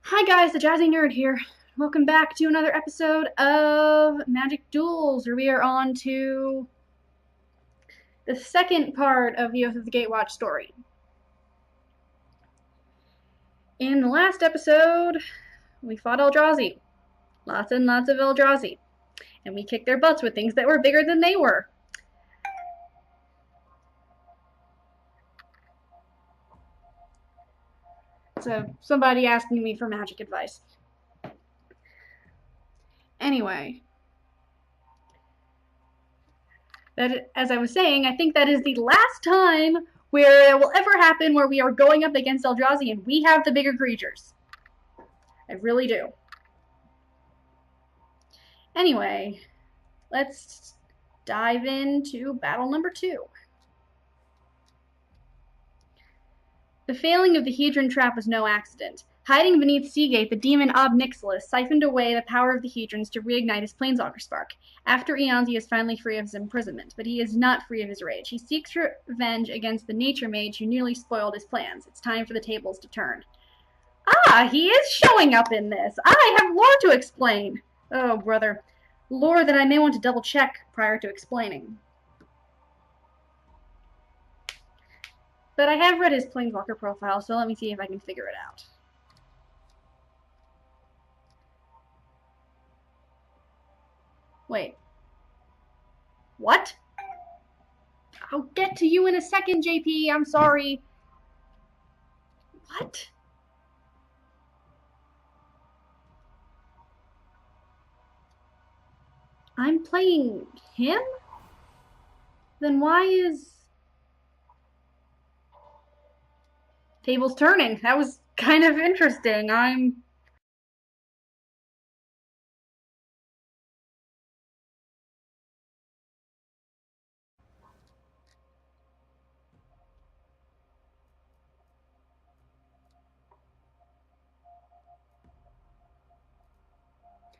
Hi guys, the Jazzy Nerd here. Welcome back to another episode of Magic Duels, where we are on to the second part of the Oath of the Gatewatch story. In the last episode, we fought Eldrazi. Lots and lots of Eldrazi. And we kicked their butts with things that were bigger than they were. So, somebody asking me for magic advice. Anyway, as I was saying, I think that is the last time where it will ever happen where we are going up against Eldrazi and we have the bigger creatures. I really do. Anyway, let's dive into battle number 2. The failing of the Hedron trap was no accident. Hiding beneath Seagate, the demon Ob Nixilis siphoned away the power of the Hedrons to reignite his Planeswalker spark. After eons, he is finally free of his imprisonment, but he is not free of his rage. He seeks revenge against the Nature Mage who nearly spoiled his plans. It's time for the tables to turn. Ah, he is showing up in this! I have lore to explain! Oh, brother. Lore that I may want to double check prior to explaining. But I have read his Planeswalker profile, so let me see if I can figure it out. Wait. What? I'll get to you in a second, JP. I'm sorry. What? I'm playing him? Then why is... Tables turning. That was kind of interesting.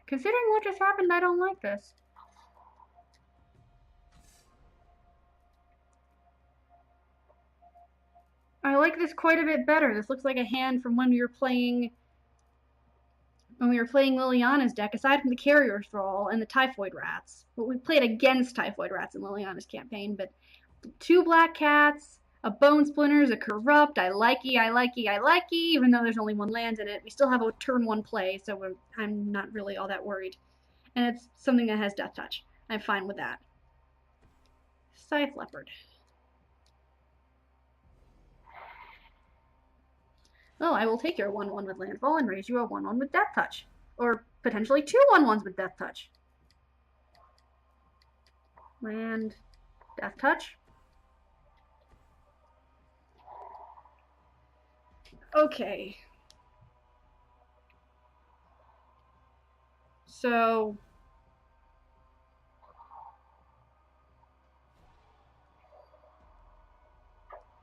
Considering what just happened, I don't like this. I like this quite a bit better. This looks like a hand from when we were playing Liliana's deck, aside from the Carrier Thrall and the Typhoid Rats. Well, we played against Typhoid Rats in Liliana's campaign, but 2 Black Cats, a Bone Splinters, a Corrupt, I likey, even though there's only 1 land in it. We still have a turn 1 play, so I'm not really all that worried. And it's something that has Death Touch. I'm fine with that. Scythe Leopard. Oh, I will take your 1/1 with Landfall and raise you a 1/1 with Death Touch. Or potentially 2 1/1s with Death Touch. Land, Death Touch. Okay. So...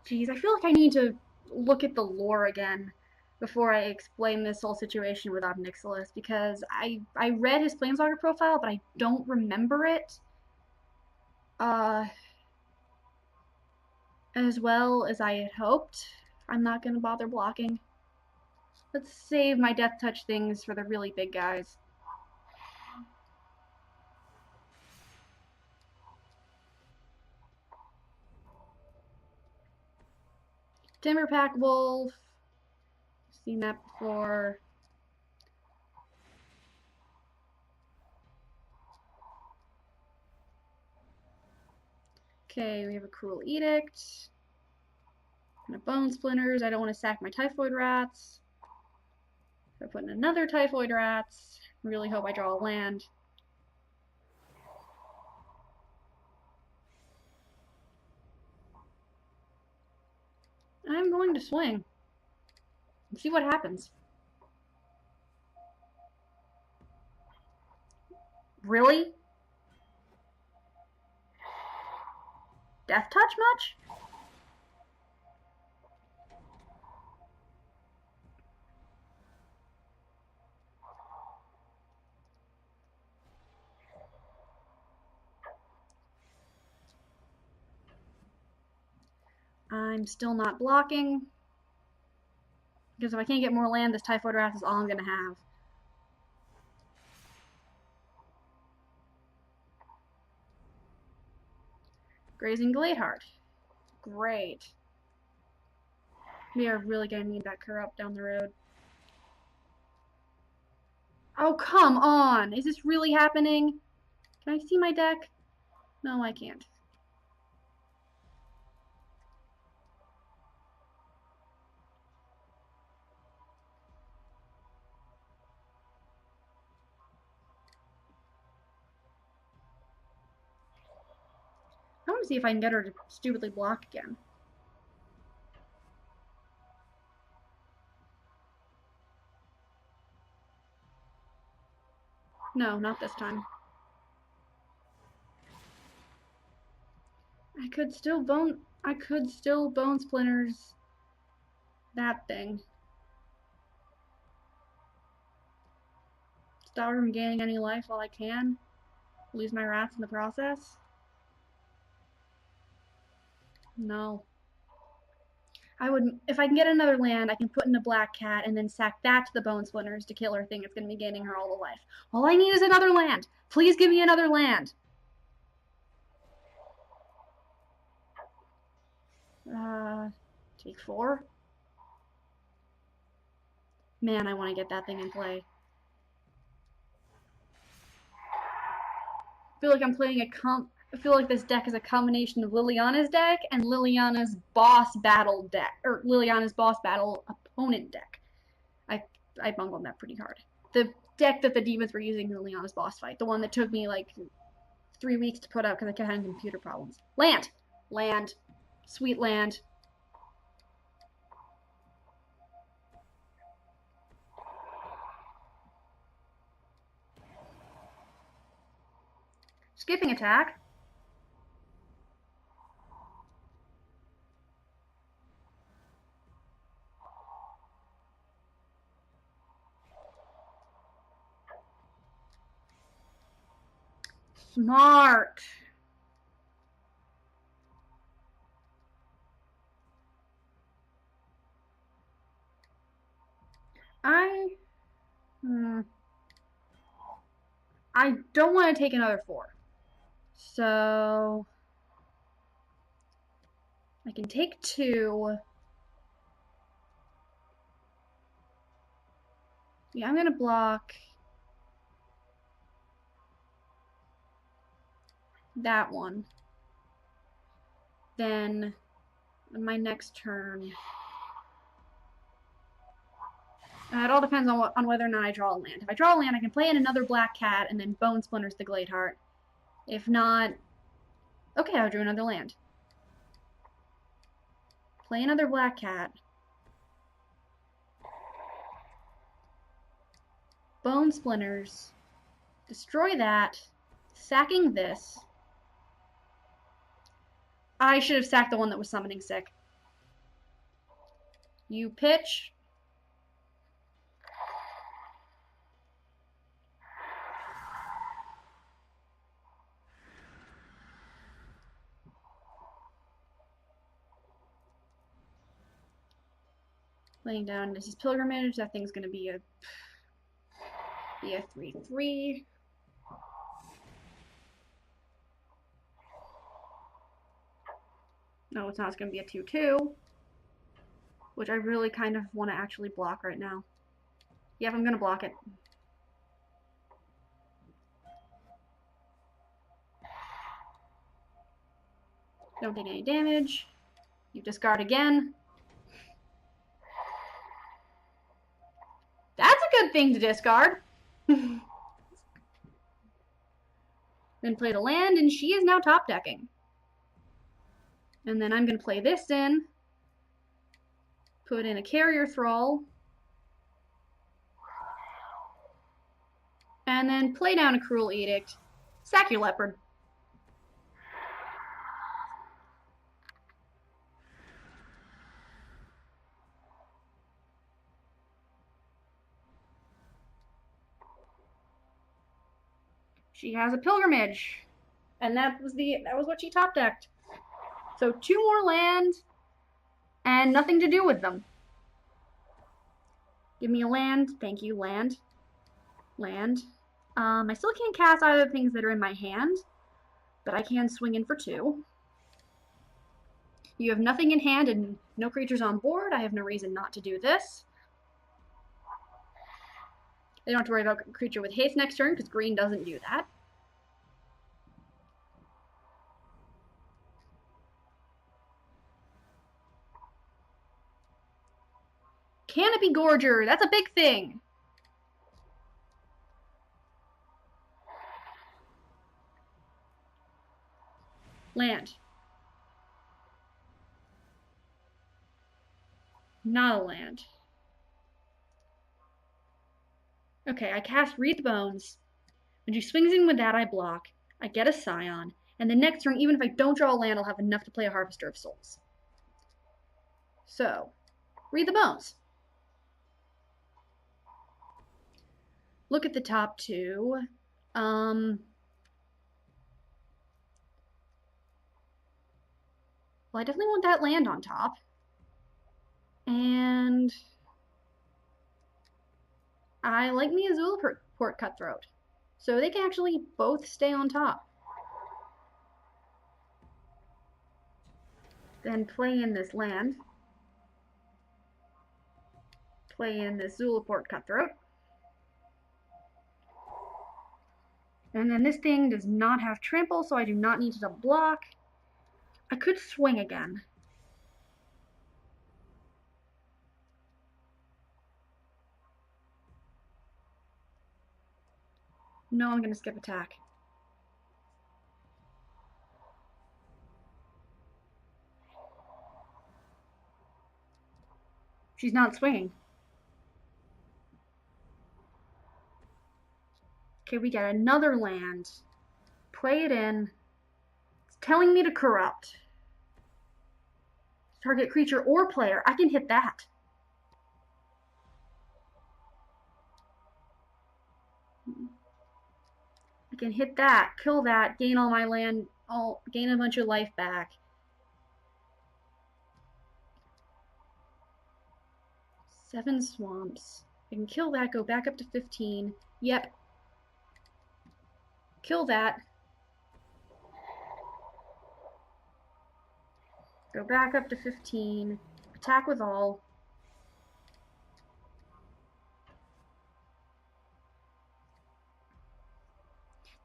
Geez, I feel like I need to look at the lore again before I explain this whole situation with Ob Nixilis, because I read his Planeswalker profile, but I don't remember it uh, as well as I had hoped. I'm not going to bother blocking. Let's save my Death Touch things for the really big guys. Timberpack Wolf. Seen that before. Okay, we have a Cruel Edict. And a Bone Splinters. I don't want to sack my Typhoid Rats. I put in another Typhoid Rats. Really hope I draw a land. I'm going to swing and see what happens. Really? Death Touch much? I'm still not blocking. Because if I can't get more land, this Typhoid Wrath is all I'm gonna have. Grazing Gladeheart. Great. We are really gonna need that Corrupt down the road. Oh, come on! Is this really happening? Can I see my deck? No, I can't. I want to see if I can get her to stupidly block again. No, not this time. I could still bone splinters that thing. Stop her from gaining any life while I can. Lose my rats in the process. No. I would, if I can get another land, I can put in a black cat and then sack that to the bone splinters to kill her thing. It's going to be gaining her all the life. All I need is another land. Please give me another land. Take 4. Man, I want to get that thing in play. I feel like I'm playing I feel like this deck is a combination of Liliana's deck and Liliana's boss battle deck, or Liliana's boss battle opponent deck. I bungled that pretty hard. The deck that the demons were using in Liliana's boss fight, the one that took me like 3 weeks to put up because I kept having computer problems. Land! Land. Sweet land. Skipping attack. Smart. I don't want to take another 4. So I can take 2. Yeah, I'm gonna block that one. Then on my next turn, it all depends on whether or not I draw a land. If I draw a land, I can play in another black cat and then bone splinters the Gladeheart. If not, okay, I'll draw another land. Play another black cat. Bone splinters. Destroy that. Sacking this. I should have sacked the one that was summoning sick. You pitch. Laying down this is Pilgrimage. That thing's gonna be a 3/3. No, it's not. It's gonna be a 2/2. Which I really kind of want to actually block right now. Yep, I'm gonna block it. Don't take any damage. You discard again. That's a good thing to discard. Then played a land, and she is now top decking. And then I'm going to play this in. Put in a Carrier Thrall. And then play down a Cruel Edict. Sack your Leopard. She has a Pilgrimage. And that was what she top decked. So 2 more land and nothing to do with them. Give me a land. Thank you, land. Land. I still can't cast either of the things that are in my hand, but I can swing in for 2. You have nothing in hand and no creatures on board. I have no reason not to do this. They don't have to worry about creature with haste next turn because green doesn't do that. Canopy Gorger, that's a big thing. Land. Not a land. Okay, I cast Read the Bones. When she swings in with that, I block. I get a Scion. And the next turn, even if I don't draw a land, I'll have enough to play a Harvester of Souls. So, Read the Bones. Look at the top 2. Well, I definitely want that land on top. And I like me a Zulaport Cutthroat. So they can actually both stay on top. Then play in this land. Play in this Zulaport Cutthroat. And then this thing does not have trample, so I do not need to block. I could swing again. No, I'm going to skip attack. She's not swinging. Okay, we get another land. Play it in. It's telling me to corrupt. Target creature or player. I can hit that. I can hit that, kill that, gain all my land, gain a bunch of life back. Seven swamps. I can kill that, go back up to 15. Yep. Kill that. Go back up to 15. Attack with all.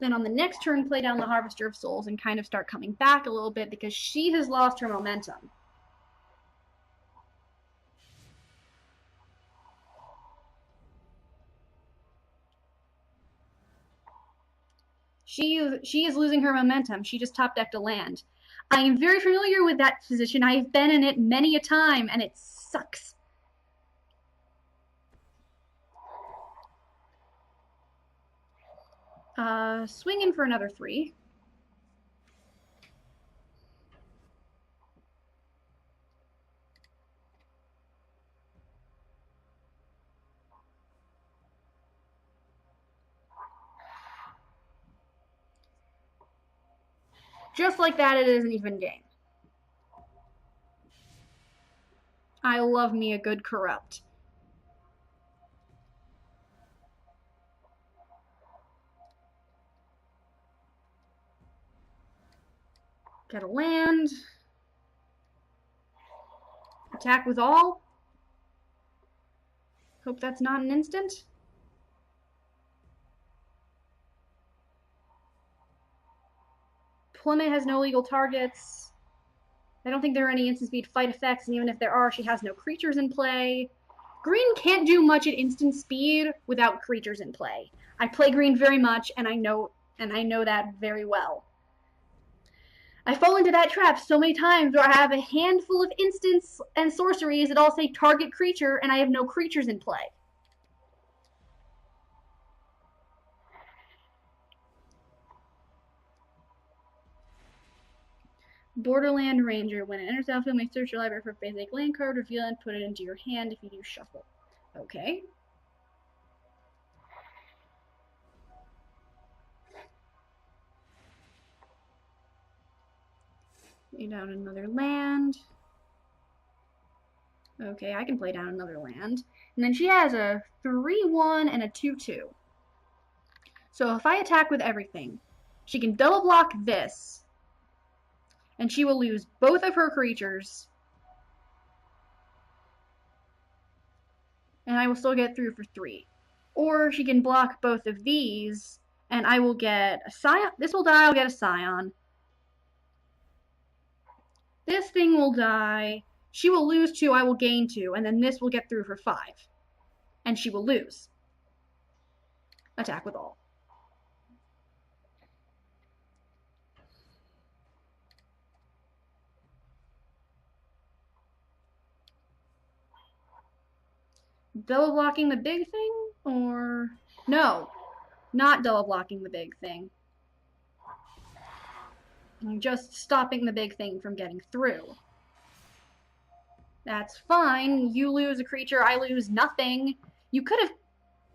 Then on the next turn, play down the Harvester of Souls and kind of start coming back a little bit because she has lost her momentum. She is losing her momentum. She just top decked a land. I am very familiar with that position. I have been in it many a time, and it sucks. Swing in for another 3. Just like that, it is an even game. I love me a good corrupt. Get a land. Attack with all. Hope that's not an instant. Plummet has no legal targets. I don't think there are any instant speed fight effects, and even if there are, she has no creatures in play. Green can't do much at instant speed without creatures in play. I play green very much, and I know that very well. I fall into that trap so many times where I have a handful of instants and sorceries that all say target creature, and I have no creatures in play. Borderland Ranger. When it enters the field, may search your library for a basic land card, reveal it, and put it into your hand if you do shuffle. Okay. Lay down another land. Okay, I can play down another land. And then she has a 3-1 and a 2-2. So if I attack with everything, she can double block this, and she will lose both of her creatures, and I will still get through for 3. Or she can block both of these, and I will get a Scion. This will die, I'll get a Scion. This thing will die. She will lose 2, I will gain 2, and then this will get through for 5. And she will lose. Attack with all. Double blocking the big thing? Or... No, not double blocking the big thing. I'm just stopping the big thing from getting through. That's fine. You lose a creature, I lose nothing. You could have...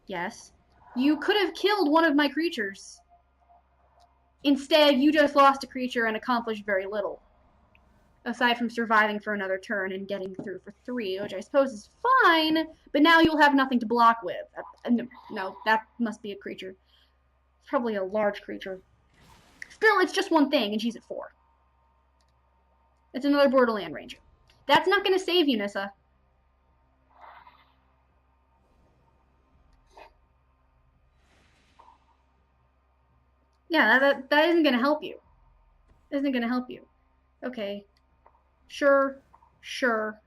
Yes. You could have killed one of my creatures. Instead, you just lost a creature and accomplished very little. Aside from surviving for another turn and getting through for 3, which I suppose is fine, but now you'll have nothing to block with. No, that must be a creature. It's probably a large creature. Still, it's just one thing, and she's at 4. It's another Borderland Ranger. That's not going to save you, Nissa. Yeah, that isn't going to help you. Isn't going to help you. Okay. Sure. Sure.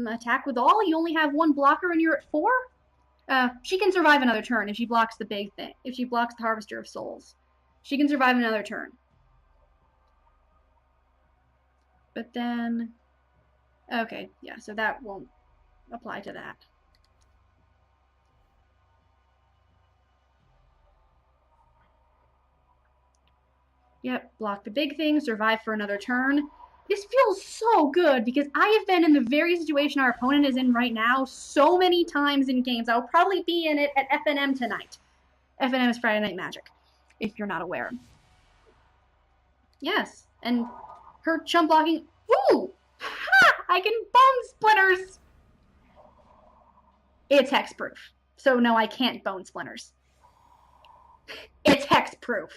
Attack with all? You only have 1 blocker and you're at 4? She can survive another turn if she blocks the big thing. If she blocks the Harvester of Souls. She can survive another turn. But then... Okay, yeah, so that won't apply to that. Yep, block the big thing, survive for another turn. This feels so good because I have been in the very situation our opponent is in right now so many times in games. I'll probably be in it at FNM tonight. FNM is Friday Night Magic, if you're not aware. Yes, and her chump blocking... Ooh! Ha! I can bone splinters! It's hexproof. So no, I can't bone splinters. It's hexproof.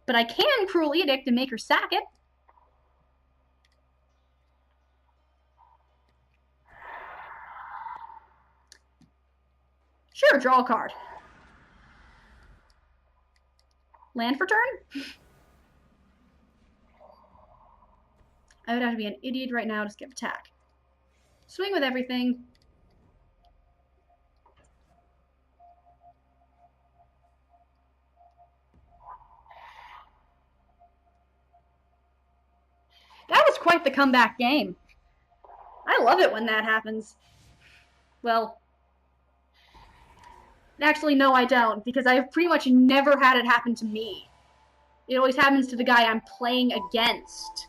But I can Cruel Edict and make her sack it. Sure, draw a card. Land for turn? I would have to be an idiot right now to skip attack. Swing with everything. That was quite the comeback game. I love it when that happens. Well, actually, no, I don't, because I've pretty much never had it happen to me. It always happens to the guy I'm playing against.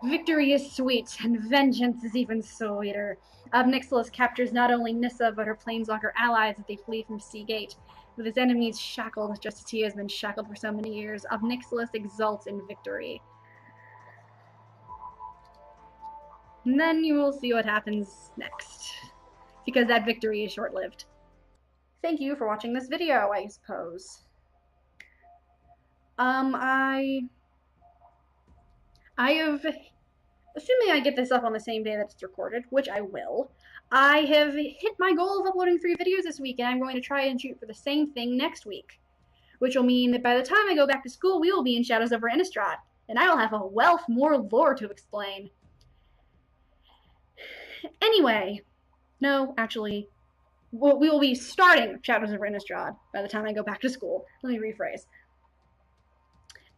Victory is sweet, and vengeance is even sweeter. Obnixilis captures not only Nissa, but her planeswalker allies as they flee from Seagate. With his enemies shackled, just as he has been shackled for so many years, Obnixilis exults in victory. And then you will see what happens next, because that victory is short-lived. Thank you for watching this video, I suppose. I have, assuming I get this up on the same day that it's recorded, which I will, I have hit my goal of uploading 3 videos this week, and I'm going to try and shoot for the same thing next week, which will mean that by the time I go back to school, we will be in Shadows over Innistrad, and I will have a wealth more lore to explain. Anyway, no, actually, we will be starting Shadows over Innistrad by the time I go back to school. Let me rephrase.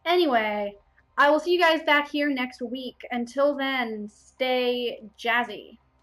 Anyway, I will see you guys back here next week. Until then, stay jazzy.